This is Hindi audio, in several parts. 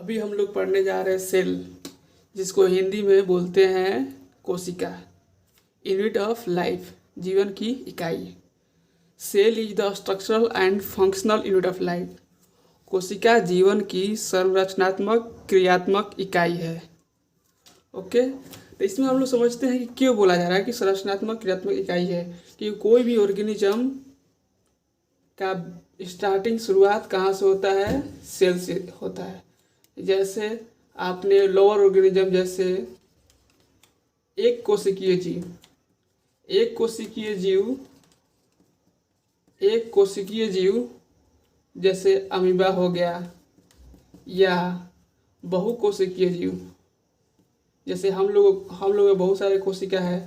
अभी हम लोग पढ़ने जा रहे हैं सेल, जिसको हिंदी में बोलते हैं कोशिका। यूनिट ऑफ लाइफ, जीवन की इकाई। Cell is the structural and functional unit of life. कोशिका जीवन की संरचनात्मक क्रियात्मक इकाई है। ओके, तो इसमें हम लोग समझते हैं कि क्यों बोला जा रहा है कि संरचनात्मक क्रियात्मक इकाई है। कि कोई भी ऑर्गेनिज्म का स्टार्टिंग शुरुआत कहाँ से होता है? सेल से होता है। जैसे आपने लोअर ऑर्गेनिज्म, जैसे एक कोशिकीय जीव, एक कोशिकीय जीव, एक कोशिकीय जीव जैसे अमीबा हो गया, या बहुकोशिकीय जीव जैसे हम लोग में बहुत सारे कोशिका है,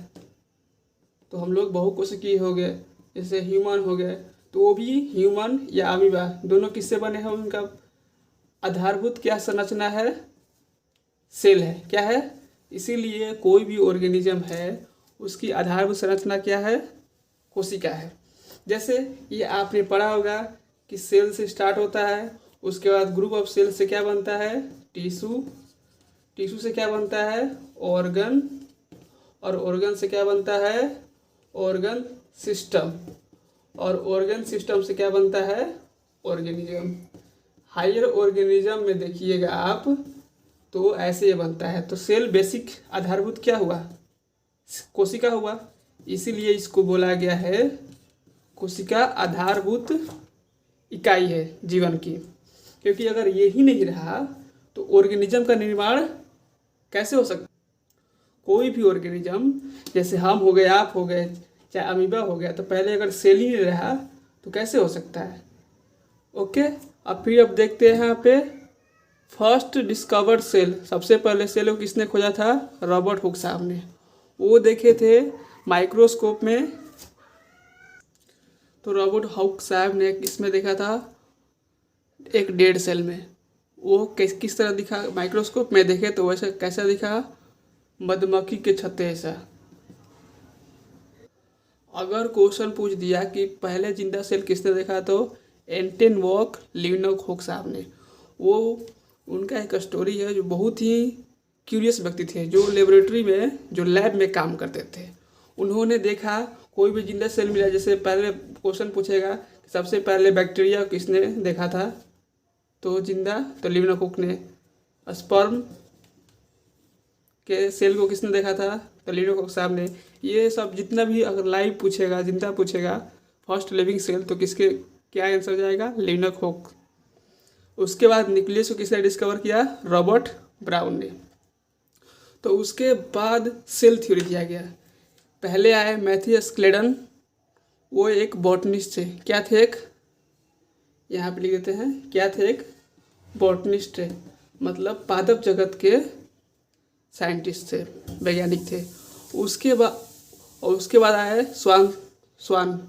तो हम लोग बहुकोशिकीय हो गए। जैसे ह्यूमन हो गए, तो वो भी ह्यूमन या अमीबा दोनों किससे बने हैं? उनका आधारभूत क्या संरचना है? सेल है। क्या है? इसीलिए कोई भी ऑर्गेनिज्म है उसकी आधारभूत संरचना क्या है? कोशिका है। जैसे ये आपने पढ़ा होगा कि सेल से स्टार्ट होता है, उसके बाद ग्रुप ऑफ सेल से क्या बनता है? टिश्यू, टिश्यू से क्या बनता है? ऑर्गन, और ऑर्गन से क्या बनता है? ऑर्गन सिस्टम, और ऑर्गन सिस्टम से क्या बनता है? ऑर्गेनिज्म। हायर ऑर्गेनिज्म में देखिएगा आप, तो ऐसे ये बनता है। तो सेल बेसिक आधारभूत क्या हुआ? कोशिका हुआ। इसीलिए इसको बोला गया है कोशिका आधारभूत इकाई है जीवन की। क्योंकि अगर ये ही नहीं रहा तो ऑर्गेनिज्म का निर्माण कैसे हो सकता? कोई भी ऑर्गेनिज्म, जैसे हम हो गए, आप हो गए, चाहे अमीबा हो गया, तो पहले अगर सेल ही नहीं रहा तो कैसे हो सकता है? ओके, अब फिर अब देखते हैं यहाँ पे फर्स्ट डिस्कवर्ड सेल। सबसे पहले सेल को किसने खोजा था? रॉबर्ट हुक साहब ने। वो देखे थे माइक्रोस्कोप में। तो रॉबर्ट हुक साहब ने किसमें देखा था? एक डेड सेल में। वो किस तरह दिखा? माइक्रोस्कोप में देखे तो वैसे कैसा दिखा? मधुमक्खी के छत्ते ऐसा। अगर क्वेश्चन पूछ दिया कि पहले जिंदा सेल किसने देखा, तो एंटन वॉक लीवनॉक हुक साहब ने। वो उनका एक स्टोरी है जो बहुत ही क्यूरियस व्यक्ति थे, जो लेबोरेटरी में, जो लैब में काम करते थे। उन्होंने देखा कोई भी जिंदा सेल मिला, जैसे पहले क्वेश्चन पूछेगा कि सबसे पहले बैक्टीरिया किसने देखा था, तो जिंदा, तो लीवनॉक हुक ने। स्पर्म के सेल को किसने देखा था? तो लीवनॉक हुक साहब ने। ये सब जितना भी अगर लाइव पूछेगा, जिंदा पूछेगा, फर्स्ट लिविंग सेल, तो किसके क्या आंसर जाएगा? लीवनॉक हुक। उसके बाद न्यूक्लियस को किसने डिस्कवर किया? रॉबर्ट ब्राउन ने। तो उसके बाद सेल थ्योरी दिया गया। पहले आए मैथियस क्लेडन, वो एक बॉटनिस्ट थे। क्या थे? एक, यहाँ पे लिख देते हैं, क्या थे? एक बॉटनिस्ट थे, मतलब पादप जगत के साइंटिस्ट थे, वैज्ञानिक थे। उसके बाद आए स्वान,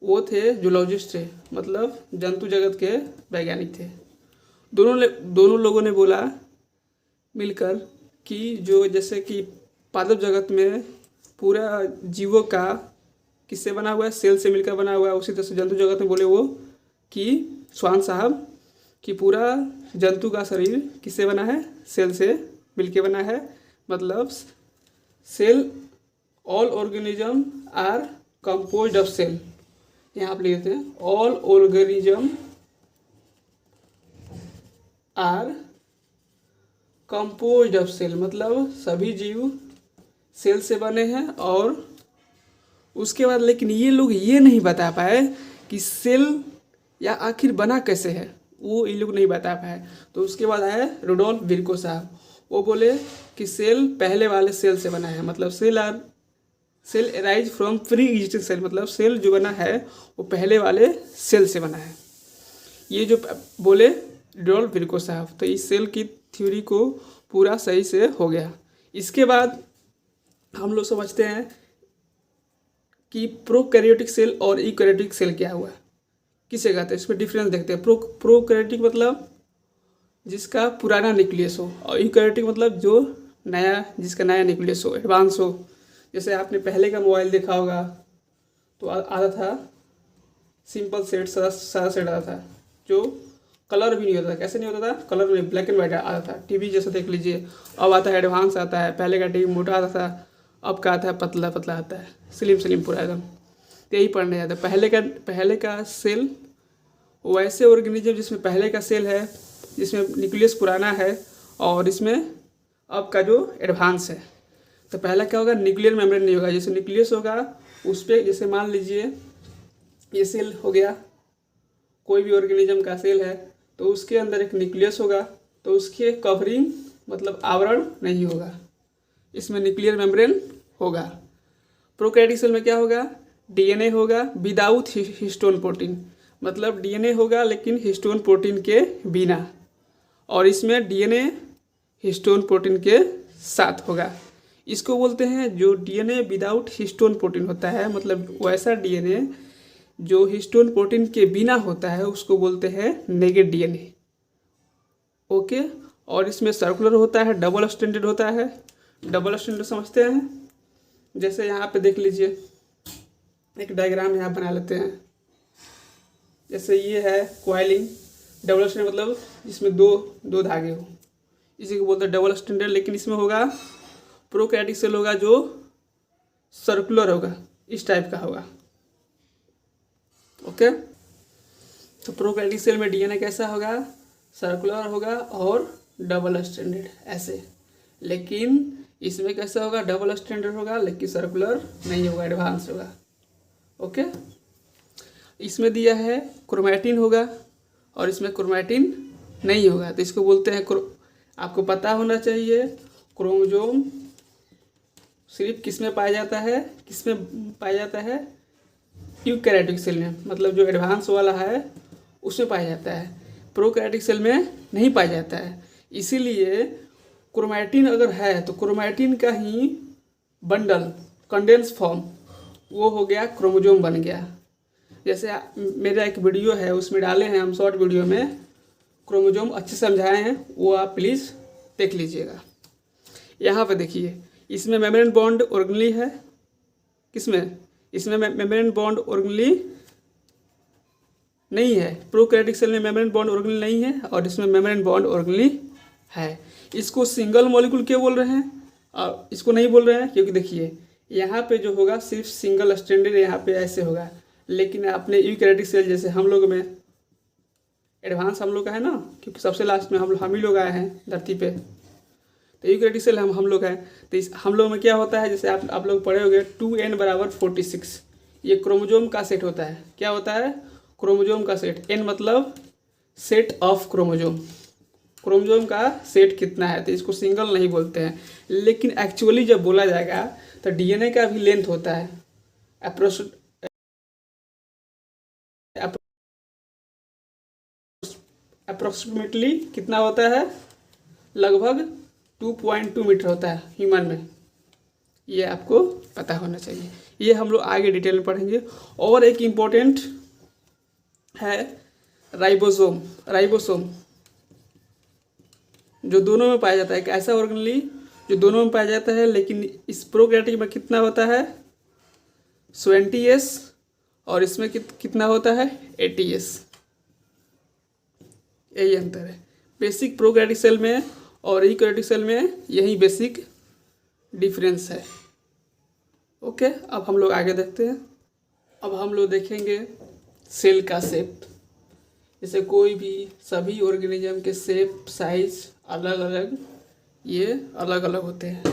वो थे जूलॉजिस्ट थे, मतलब जंतु जगत के वैज्ञानिक थे। दोनों लोगों ने बोला मिलकर कि जो, जैसे कि पादप जगत में पूरा जीवों का किससे बना हुआ है? सेल से मिलकर बना हुआ है। उसी तरह से जंतु जगत में बोले वो कि स्वान साहब कि पूरा जंतु का शरीर किससे बना है? सेल से मिलके बना है। मतलब cell, all organism are composed of cell. यहाँ आप लिख देते हैं all organism are composed of cell, मतलब सभी जीव सेल से बने हैं। और उसके बाद लेकिन ये लोग ये नहीं बता पाए कि सेल या आखिर बना कैसे है, वो इन लोग नहीं बता पाए। तो उसके बाद आए रुडोल्फ विर्को साहब। वो बोले कि सेल पहले वाले सेल से बना है, मतलब cell arise from pre existing cell, मतलब सेल जो बना है वो पहले वाले सेल से बना है। ये जो बोले रुडोल्फ विर्को साहब, तो इस सेल की थ्योरी को पूरा सही से हो गया। इसके बाद हम लोग समझते हैं कि प्रोकैरियोटिक सेल और यूकैरियोटिक सेल क्या हुआ, किसे कहते हैं, इसमें डिफरेंस देखते हैं। प्रोकैरियोटिक मतलब जिसका पुराना न्यूक्लियस हो, और यूकैरियोटिक मतलब जो नया, जिसका नया न्यूक्लियस हो, एडवांस हो। जैसे आपने पहले का मोबाइल देखा होगा, तो आता था सिंपल सेट, सादा सेट आता था, जो कलर भी नहीं होता था। कैसे नहीं होता था? कलर में ब्लैक एंड वाइट आता था। टीवी जैसे देख लीजिए, अब आता है एडवांस आता है। पहले का टीवी मोटा आता था, अब का आता है पतला पतला आता है, स्लिम स्लिम पूरा एकदम। तो यही पढ़ने जाता है। पहले का सेल वैसे ऑर्गेनिज्म जिसमें पहले का सेल है, जिसमें न्यूक्लियस पुराना है, और इसमें अब का जो एडवांस है। तो पहला क्या होगा? न्यूक्लियर मेम्ब्रेन नहीं होगा। जैसे न्यूक्लियस होगा उस पर, जैसे मान लीजिए ये सेल हो गया, कोई भी ऑर्गेनिज्म का सेल है, तो उसके अंदर एक न्यूक्लियस होगा, तो उसके कवरिंग मतलब आवरण नहीं होगा, इसमें न्यूक्लियर मेम्ब्रेन होगा। प्रोकैरियोटिक सेल में क्या होगा? डीएनए होगा विदाउट हिस्टोन प्रोटीन, मतलब डीएनए होगा लेकिन हिस्टोन प्रोटीन के बिना, और इसमें डीएनए हिस्टोन प्रोटीन के साथ होगा। इसको बोलते हैं जो डीएनए विदाउट हिस्टोन प्रोटीन होता है, मतलब वैसा डीएनए जो हिस्टोन प्रोटीन के बिना होता है, उसको बोलते हैं नेगेड डीएनए। ओके। और इसमें सर्कुलर होता है, डबल स्टैंडर्ड होता है। डबल स्टैंडर्ड समझते हैं? जैसे यहाँ पे देख लीजिए, एक डायग्राम यहाँ बना लेते हैं। जैसे ये है क्वाइलिंग, डबल स्टैंडर्ड मतलब जिसमें दो धागे हो, इसी को बोलते हैं डबल स्टैंडर्ड। लेकिन इसमें होगा प्रोकैरियोटिक सेल होगा जो सर्कुलर होगा, इस टाइप का होगा। ओके। तो प्रोकैरियोटिक सेल में डीएनए कैसा होगा? सर्कुलर होगा और डबल स्टैंडर्ड ऐसे। लेकिन इसमें कैसा होगा? डबल स्टैंडर्ड होगा लेकिन सर्कुलर नहीं होगा, एडवांस होगा। ओके। इसमें दिया है क्रोमैटिन होगा और इसमें क्रोमैटिन नहीं होगा, तो इसको बोलते हैं आपको पता होना चाहिए क्रोमोसोम सिर्फ किस में पाया जाता है, किस में पाया जाता है? यूकैरियोटिक सेल में, मतलब जो एडवांस वाला है उसमें पाया जाता है। प्रोकैरियोटिक सेल में नहीं पाया जाता है। इसीलिए क्रोमैटिन अगर है तो क्रोमैटिन का ही बंडल, कंडेंस फॉर्म, वो हो गया क्रोमोसोम बन गया। जैसे मेरा एक वीडियो है उसमें डाले हैं हम, शॉर्ट वीडियो में क्रोमोसोम अच्छे समझाए हैं, वो आप प्लीज़ देख लीजिएगा। यहाँ पे देखिए, इसमें मेम्ब्रेन बॉन्ड ऑर्गेनली है। किसमें? इसमें मेम्ब्रेन बॉन्ड ऑर्गेनली नहीं है। प्रोकैरियोटिक सेल में मेम्ब्रेन बॉन्ड ऑर्गेनली नहीं है और इसमें मेम्ब्रेन बॉन्ड ऑर्गेनली है। इसको सिंगल मॉलिक्यूल क्यों बोल रहे हैं और इसको नहीं बोल रहे हैं? क्योंकि देखिए यहाँ पे जो होगा सिर्फ सिंगल स्टैंडर्ड, यहाँ पे ऐसे होगा। लेकिन अपने यूकैरियोटिक सेल जैसे हम लोग में एडवांस हम लोग का है ना, क्योंकि सबसे लास्ट में हम ही लोग आए हैं धरती पे, तो यूकैरियोटिक सेल हम लोग हैं। तो इस हम लोग में क्या होता है? जैसे आप लोग पढ़े होंगे 2n बराबर 46, ये क्रोमोसोम का सेट होता है। क्या होता है? क्रोमोसोम का सेट। n मतलब सेट ऑफ क्रोमोसोम, क्रोमोसोम का सेट कितना है, तो इसको सिंगल नहीं बोलते हैं। लेकिन एक्चुअली जब बोला जाएगा तो डीएनए का भी लेंथ होता है, अप्रोक्सीमेटली कितना होता है? लगभग 2.2 मीटर होता है ह्यूमन में। ये आपको पता होना चाहिए। ये हम लोग आगे डिटेल में पढ़ेंगे। और एक इम्पोर्टेंट है राइबोसोम। राइबोसोम जो दोनों में पाया जाता है, एक ऐसा ऑर्गेनली जो दोनों में पाया जाता है, लेकिन इस प्रोकैरियोटिक में कितना होता है? 20s, और इसमें कितना होता है? 80s। यही अंतर है बेसिक प्रोकैरियोटिक सेल में और यूकैरियोटिक सेल में, यही बेसिक डिफरेंस है। ओके। अब हम लोग आगे देखते हैं। अब हम लोग देखेंगे सेल का शेप। जैसे कोई भी सभी ऑर्गेनिज्म के शेप, साइज अलग अलग, ये अलग अलग होते हैं।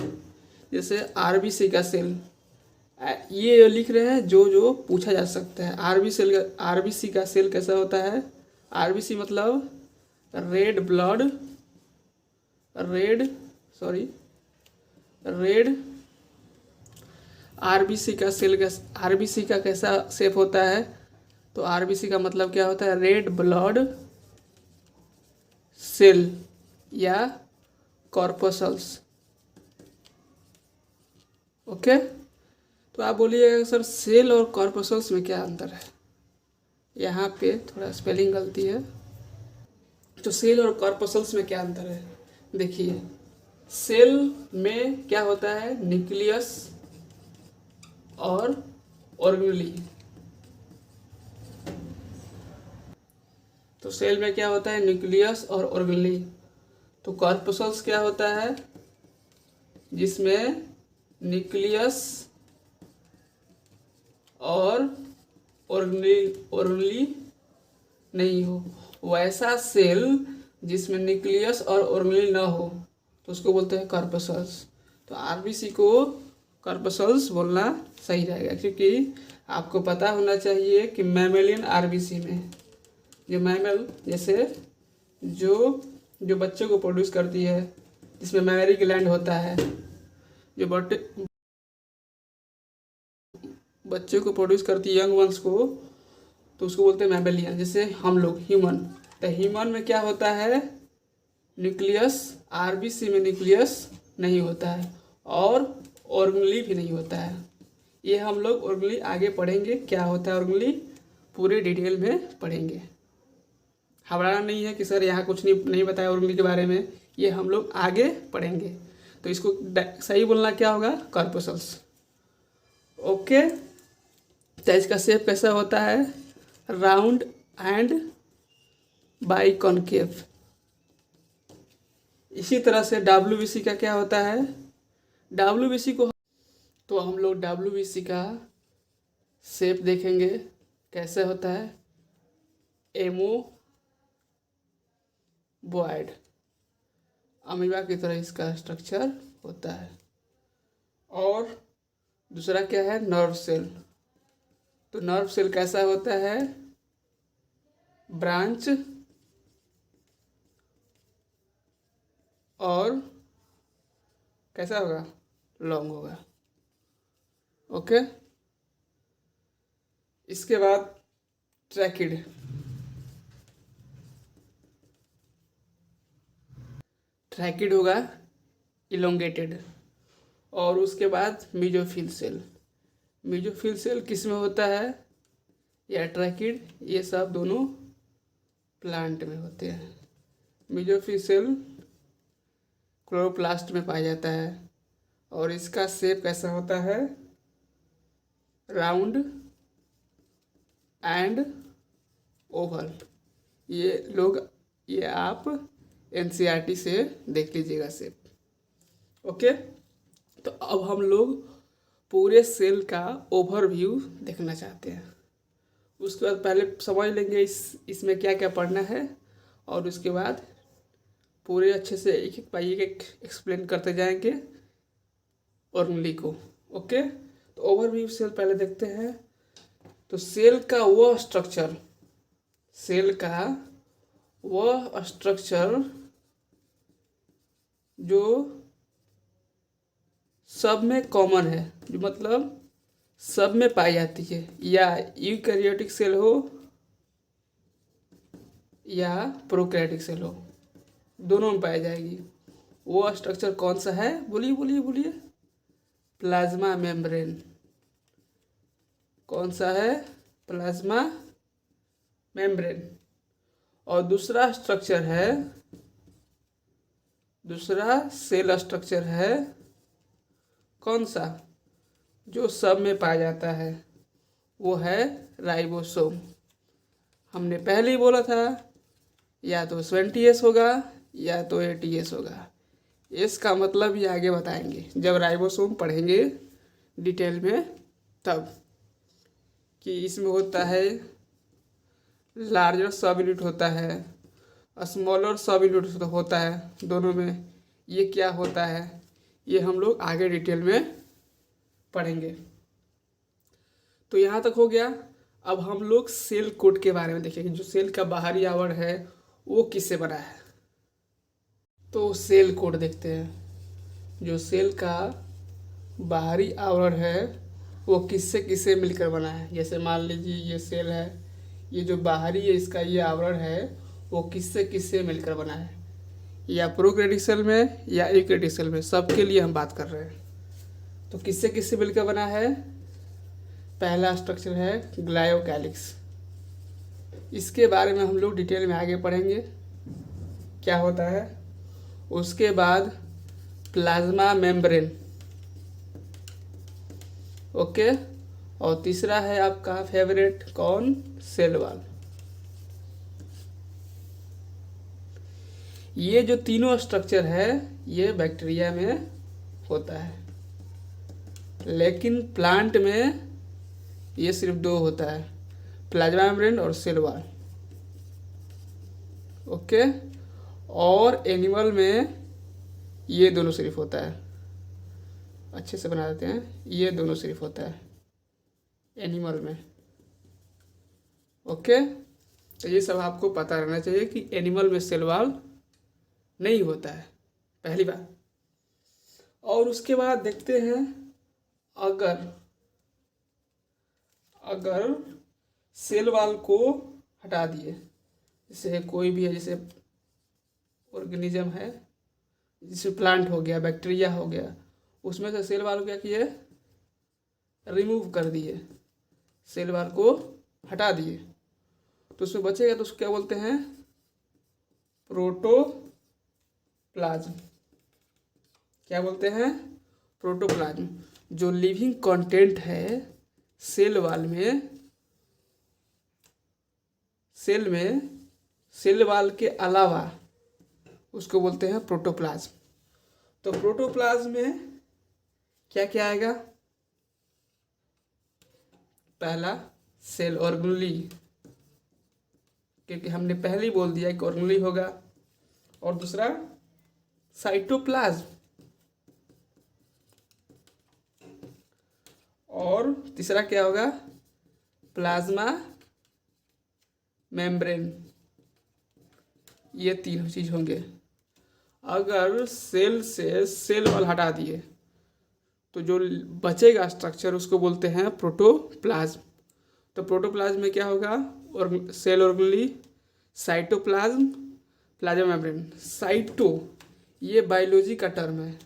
जैसे आरबीसी का सेल, ये लिख रहे हैं जो पूछा जा सकता है। आरबीसी का सेल कैसा होता है? आरबीसी मतलब रेड आरबीसी का सेल का, आरबीसी का कैसा शेप होता है? तो आरबीसी का मतलब क्या होता है? रेड ब्लड सेल या कॉर्पसल्स। ओके। तो आप बोलिएगा सर सेल और कॉर्पसल्स में क्या अंतर है? यहाँ पे थोड़ा स्पेलिंग गलती है। तो सेल और कॉर्पसल्स में क्या अंतर है? देखिए, सेल में क्या होता है? न्यूक्लियस और ऑर्गेनली। तो सेल में क्या होता है, न्यूक्लियस और ऑर्गेनेल। तो कॉर्पस्कल्स क्या होता है, जिसमें न्यूक्लियस और ऑर्गेनेल नहीं हो। वैसा सेल जिसमें न्यूक्लियस और ऑर्गेनेल ना हो तो उसको बोलते हैं कॉर्पस्कल्स। तो आरबीसी को कॉर्पस्कल्स बोलना सही रहेगा, क्योंकि आपको पता होना चाहिए कि मैमेलियन आरबीसी में जो मैमल जैसे जो जो बच्चों को प्रोड्यूस करती है, जिसमें मैमरी ग्लैंड होता है, जो बच्चों को प्रोड्यूस करती है, यंग वंस को, तो उसको बोलते हैं मैमेलियन। जैसे हम लोग ह्यूमन, तो ह्यूमन में क्या होता है, न्यूक्लियस, आरबीसी में न्यूक्लियस नहीं होता है और ऑर्गेनेल भी नहीं होता है। ये हम लोग ऑर्गेनेल आगे पढ़ेंगे, क्या होता है ऑर्गेनेल पूरे डिटेल में पढ़ेंगे। घबराना नहीं है कि सर यहाँ कुछ नहीं बताया ऑर्गेनेल के बारे में, ये हम लोग आगे पढ़ेंगे। तो इसको सही बोलना क्या होगा, कॉर्पस्कल्स। ओके, तो इसका शेप कैसा होता है, राउंड एंड बाइकॉन्केव। इसी तरह से डब्ल्यूबीसी का क्या होता है, डब्ल्यूबीसी को तो हम लोग डब्ल्यूबीसी का शेप देखेंगे कैसे होता है, एमोबॉइड, अमीबा की तरह इसका स्ट्रक्चर होता है। और दूसरा क्या है, नर्व सेल। तो नर्व सेल कैसा होता है, ब्रांच और कैसा होगा, लॉन्ग होगा। ओके, इसके बाद ट्रैकिड। ट्रैकिड होगा इलोंगेटेड। और उसके बाद मीजोफिल सेल। मीजोफिल सेल किस में होता है, या ट्रैकिड, ये सब दोनों प्लांट में होते हैं। मीजोफिल सेल क्लोरोप्लास्ट में पाया जाता है और इसका शेप कैसा होता है, राउंड एंड ओवल। ये आप एनसीईआरटी से देख लीजिएगा शेप। ओके, तो अब हम लोग पूरे सेल का ओवरव्यू देखना चाहते हैं। उसके बाद पहले समझ लेंगे इसमें क्या क्या पढ़ना है, और उसके बाद पूरे अच्छे से एक एक पाई एक एक्सप्लेन करते जाएंगे ऑर्गेनेल को। ओके, तो ओवरव्यू सेल पहले देखते हैं। तो सेल का वह स्ट्रक्चर जो सब में कॉमन है, जो मतलब सब में पाई जाती है, या यूकैरियोटिक सेल हो या प्रोकैरियोटिक सेल हो, दोनों में पाई जाएगी। वो स्ट्रक्चर कौन सा है, बोलिए बोलिए बोलिए, प्लाज्मा मेम्ब्रेन। कौन सा है, प्लाज्मा मेम्ब्रेन। और दूसरा सेल स्ट्रक्चर है कौन सा, जो सब में पाया जाता है, वो है राइबोसोम। हमने पहले ही बोला था, या तो 20S होगा या तो 80S होगा। इसका मतलब ये आगे बताएंगे जब राइबोसोम पढ़ेंगे डिटेल में, तब कि इसमें होता है लार्जर सब यूनिट होता है, स्मॉलर सब यूनिट होता है, दोनों में ये क्या होता है, ये हम लोग आगे डिटेल में पढ़ेंगे। तो यहाँ तक हो गया। अब हम लोग सेल कोट के बारे में देखेंगे, जो सेल का बाहरी आवरण है वो किससे बना है। तो सेल कोट देखते हैं। जो सेल का बाहरी आवरण है वो किससे किससे मिलकर बना है। जैसे मान लीजिए ये सेल है, ये जो बाहरी है इसका ये आवरण है वो किससे किससे मिलकर बना है, या प्रोकैरियोटिक सेल में या यूकैरियोटिक सेल में, सबके लिए हम बात कर रहे हैं। तो किससे किससे मिलकर बना है, पहला स्ट्रक्चर है ग्लायोकैलिक्स। इसके बारे में हम लोग डिटेल में आगे पढ़ेंगे क्या होता है। उसके बाद प्लाज्मा मेम्ब्रेन, ओके। और तीसरा है आपका फेवरेट कौन, सेल वॉल। ये जो तीनों स्ट्रक्चर है ये बैक्टीरिया में होता है, लेकिन प्लांट में ये सिर्फ दो होता है, प्लाज्मा मेम्ब्रेन और सेल वॉल। ओके, और एनिमल में ये दोनों सिर्फ होता है। अच्छे से बना देते हैं, ये दोनों सिर्फ होता है एनिमल में। ओके, तो ये सब आपको पता रहना चाहिए कि एनिमल में सेल वॉल नहीं होता है, पहली बात। और उसके बाद देखते हैं, अगर अगर सेल वॉल को हटा दिए, जैसे कोई भी है, जैसे ऑर्गेनिज्म है, जैसे प्लांट हो गया, बैक्टीरिया हो गया, उसमें से सेल वॉल क्या किए, रिमूव कर दिए, सेल वॉल को हटा दिए, तो उसमें बचेगा तो उसको क्या बोलते हैं, प्रोटोप्लाज्म। क्या बोलते हैं, प्रोटोप्लाज्म। जो लिविंग कंटेंट है सेल वॉल में, सेल वॉल के अलावा उसको बोलते हैं प्रोटोप्लाज्म। तो प्रोटोप्लाज्म में क्या क्या आएगा, पहला सेल ऑर्गेनेली, क्योंकि हमने पहले ही बोल दिया कि ऑर्गेनेली होगा, और दूसरा साइटोप्लाज्म, और तीसरा क्या होगा, प्लाज्मा मेम्ब्रेन। ये तीन चीज होंगे। अगर सेल से सेल वॉल हटा दिए तो जो बचेगा स्ट्रक्चर उसको बोलते हैं प्रोटोप्लाज्म। तो प्रोटोप्लाज्म में क्या होगा, और cell organelle, cytoplasm, plasma membrane. Cyto ये बायोलॉजी का टर्म है,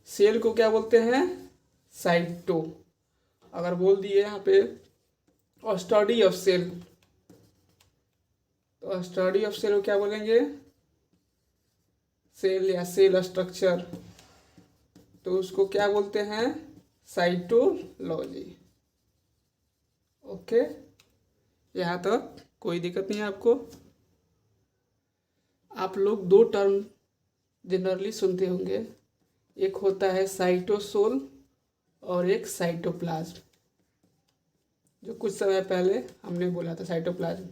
सेल को क्या बोलते हैं, साइटो। अगर बोल दिए यहाँ पे स्टडी ऑफ सेल, तो स्टडी ऑफ सेल को क्या बोलेंगे, सेल या सेल स्ट्रक्चर, तो उसको क्या बोलते हैं, साइटोलॉजी। ओके, यहाँ तक कोई दिक्कत नहीं है आपको। आप लोग दो टर्म जनरली सुनते होंगे, एक होता है साइटोसोल और एक साइटोप्लाज्म, जो कुछ समय पहले हमने बोला था साइटोप्लाज्म।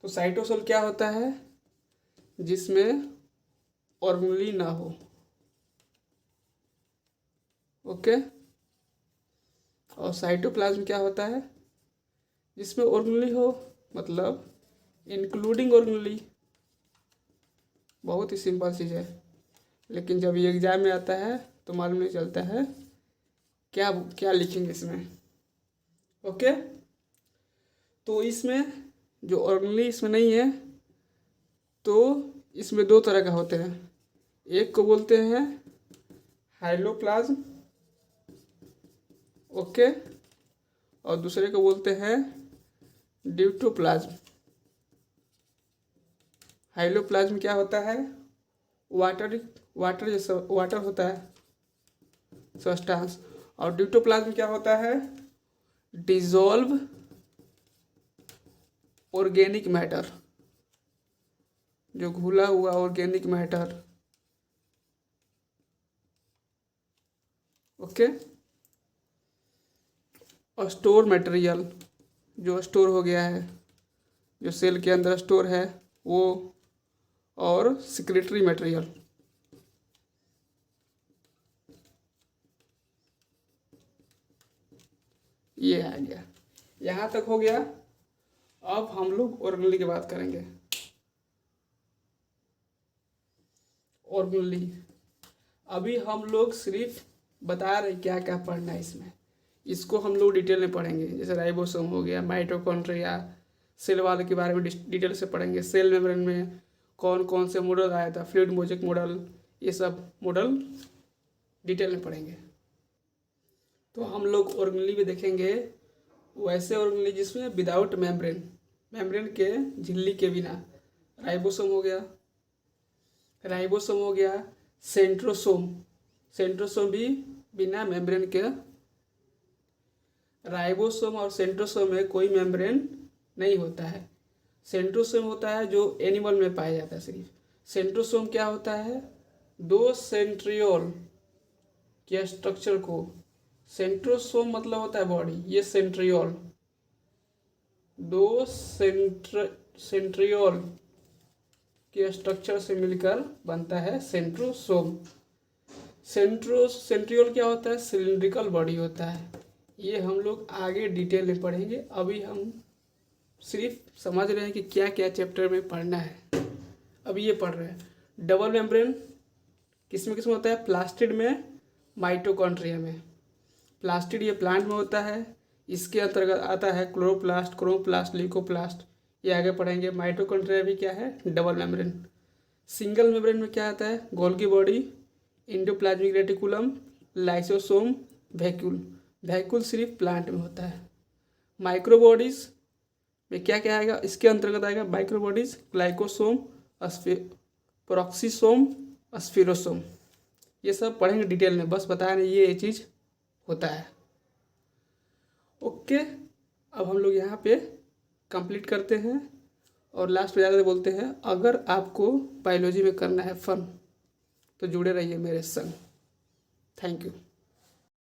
तो साइटोसोल क्या होता है, जिसमें ऑर्गेनेली ना हो। ओके, और साइटोप्लाज्म क्या होता है, जिसमें ऑर्गेनेली हो, मतलब इंक्लूडिंग ऑर्गेनेली। बहुत ही सिंपल चीज़ है, लेकिन जब ये एग्जाम में आता है तो मालूम नहीं चलता है क्या क्या लिखेंगे इसमें। ओके, तो इसमें जो ऑर्गेनेली इसमें नहीं है, तो इसमें दो तरह का होते हैं, एक को बोलते हैं हाइलोप्लाज्म, ओके, और दूसरे को बोलते हैं ड्यूटोप्लाज्म। हाइलोप्लाज्म क्या होता है, वाटर जैसा वाटर होता है सब्सटेंस, और ड्यूटोप्लाज्म क्या होता है, डिजॉल्व ऑर्गेनिक मैटर, जो घुला हुआ ऑर्गेनिक मैटर। ओके, और स्टोर मटेरियल, जो स्टोर हो गया है, जो सेल के अंदर स्टोर है वो, और सिक्रेटरी मटेरियल। ये आ गया, यहाँ तक हो गया। अब हम लोग ऑर्गेनेली की बात करेंगे। ऑर्गेनेली अभी हम लोग सिर्फ बता रहे क्या क्या पढ़ना है इसमें, इसको हम लोग डिटेल में पढ़ेंगे। जैसे राइबोसोम हो गया, माइटोकॉन्ड्रिया, सेल वॉल के बारे में डिटेल से पढ़ेंगे। सेल मेम्ब्रेन में कौन कौन से मॉडल आया था, फ्लूइड मोजेक मॉडल, ये सब मॉडल डिटेल में पढ़ेंगे। तो हम लोग ऑर्गेनेली में देखेंगे वैसे ऑर्गेनेली जिसमें विदाउट मेम्ब्रेन, मेम्ब्रेन के झिल्ली के बिना। राइबोसोम हो गया, राइबोसोम हो गया, सेंट्रोसोम, सेंट्रोसोम भी बिना मेम्ब्रेन के। राइबोसोम और सेंट्रोसोम में कोई मेम्ब्रेन नहीं होता है। सेंट्रोसोम होता है जो एनिमल में पाया जाता है सिर्फ, सेंट्रोसोम क्या होता है? दो सेंट्रियोल के स्ट्रक्चर को, सेंट्रोसोम मतलब होता है बॉडी, ये सेंट्रियोल, दो सेंट्रियोल के स्ट्रक्चर से मिलकर बनता है सेंट्रोसोम। सेंट्रियोल क्या होता है? सिलिंड्रिकल बॉडी होता है। ये हम लोग आगे डिटेल में पढ़ेंगे, अभी हम सिर्फ समझ रहे हैं कि क्या क्या चैप्टर में पढ़ना है। अभी ये पढ़ रहे हैं डबल मेम्ब्रेन किस में होता है? प्लास्टिड में, माइटोकॉन्ड्रिया में। प्लास्टिड ये प्लांट में होता है, इसके अंतर्गत आता है क्लोरोप्लास्ट, क्रोमोप्लास्ट, ल्यूकोप्लास्ट, ये आगे पढ़ेंगे। माइटोकॉन्ड्रिया भी क्या है? Double membrane. सिंगल मेम्ब्रेन में क्या आता है? Golgi body, endoplasmic reticulum, lysosome, vacuole. Vacuole सिर्फ प्लांट में होता है। माइक्रोबॉडीज में क्या क्या आएगा? इसके अंतर्गत आएगा माइक्रोबॉडीज, ग्लाइकोसोम, प्रोक्सीसोम, स्फीरोसोम। ये सब पढ़ेंगे डिटेल में, बस बताया नहीं ये चीज़ होता है। ओके, अब हम लोग यहाँ पे कंप्लीट करते हैं और लास्ट में ज़्यादा बोलते हैं, अगर आपको बायोलॉजी में करना है फन तो जुड़े रहिए मेरे संग। Thank you.